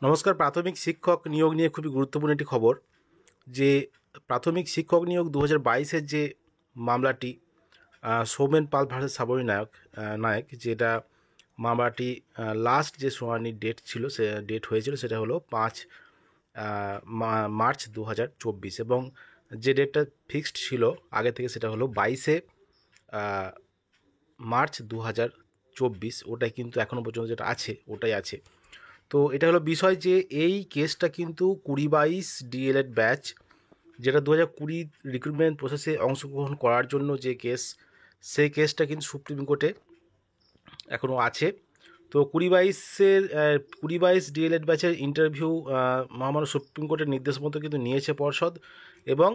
নমস্কার। প্রাথমিক শিক্ষক নিয়োগ নিয়ে খুবই গুরুত্বপূর্ণ একটি খবর যে প্রাথমিক শিক্ষক নিয়োগ 2022-এর যে মামলাটি সৌমেন পাল ভার্সেস সাবরী নায়ক যেটা মামলাটি লাস্ট যে শুনানির ডেট ছিল, সে ডেট হয়েছিল সেটা হলো 5 মার্চ 2024 এবং যে ডেটটা ফিক্সড ছিল আগে থেকে সেটা হলো 22 মার্চ 2024। ওটাই কিন্তু এখনও পর্যন্ত যেটা আছে ওটাই আছে। তো এটা হলো বিষয় যে এই কেসটা কিন্তু 20-22 ডিএলএড ব্যাচ, যেটা 2020 রিক্রুটমেন্ট প্রসেসে অংশগ্রহণ করার জন্য যে কেস, সেই কেসটা কিন্তু সুপ্রিম কোর্টে এখনও আছে। তো 20-22 ডিএলএড ব্যাচের ইন্টারভিউ মহামান্য সুপ্রিম কোর্টের নির্দেশ মতো কিন্তু নিয়েছে পর্ষদ, এবং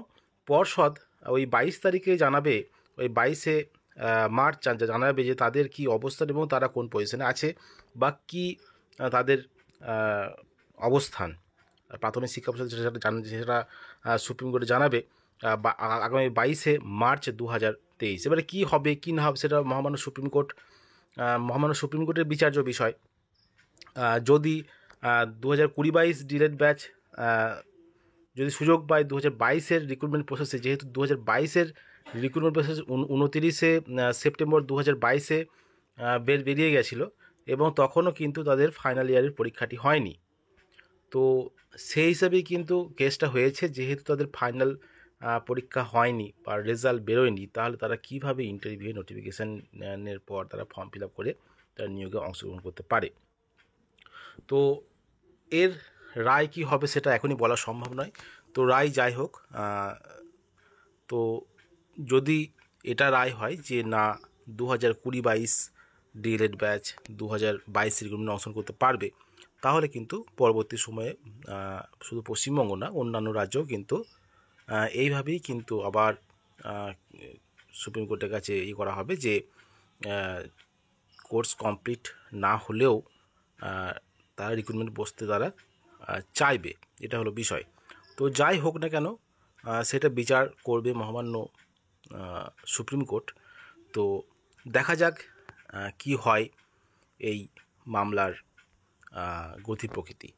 পর্ষদ ওই 22 তারিখে জানাবে, ওই 22 মার্চ জানাবে যে তাদের কি অবস্থান এবং তারা কোন পজিশনে আছে বা কি তাদের অবস্থান। প্রাথমিক শিক্ষা পর্ষদ সেটা সুপ্রিম কোর্টে জানাবে আগামী 22 মার্চ 2023। এবারে কী হবে কী না হবে সেটা মহামান্য সুপ্রিম কোর্টের বিচার্য বিষয়। যদি 2020-22 ডিলেড ব্যাচ যদি সুযোগ পায় 2022-এর রিক্রুটমেন্ট প্রসেসে, যেহেতু 2022-এর রিক্রুটমেন্ট প্রসেস 29 সেপ্টেম্বর 2022-এ বেরিয়ে গেছিলো এবং তখনও কিন্তু তাদের ফাইনাল ইয়ারের পরীক্ষাটি হয়নি। তো সেই হিসাবেই কিন্তু কেসটা হয়েছে, যেহেতু তাদের ফাইনাল পরীক্ষা হয়নি বা রেজাল্ট বেরোয়নি, তাহলে তারা কীভাবে ইন্টারভিউ নোটিফিকেশানের পর তারা ফর্ম ফিল আপ করে তারা নিয়োগে অংশগ্রহণ করতে পারে। তো এর রায় কী হবে সেটা এখনই বলা সম্ভব নয়। তো রায় যাই হোক, তো যদি এটা রায় হয় যে না 2020-22 ডিএলএড ব্যাচ 2022 রিক্রুটমেন্টে অংশগ্রহণ করতে পারবে, তাহলে কিন্তু পরবর্তী সময়ে শুধু পশ্চিমবঙ্গ না, অন্যান্য রাজ্যেও কিন্তু এইভাবেই কিন্তু আবার সুপ্রিম কোর্টের কাছে করা হবে যে কোর্স কমপ্লিট না হলেও তারা রিক্রুটমেন্ট বসতে তারা চাইবে। এটা হলো বিষয়। তো যাই হোক না কেন, সেটা বিচার করবে মহামান্য সুপ্রিম কোর্ট। তো দেখা যাক কি হয় এই মামলার গতি প্রকৃতি।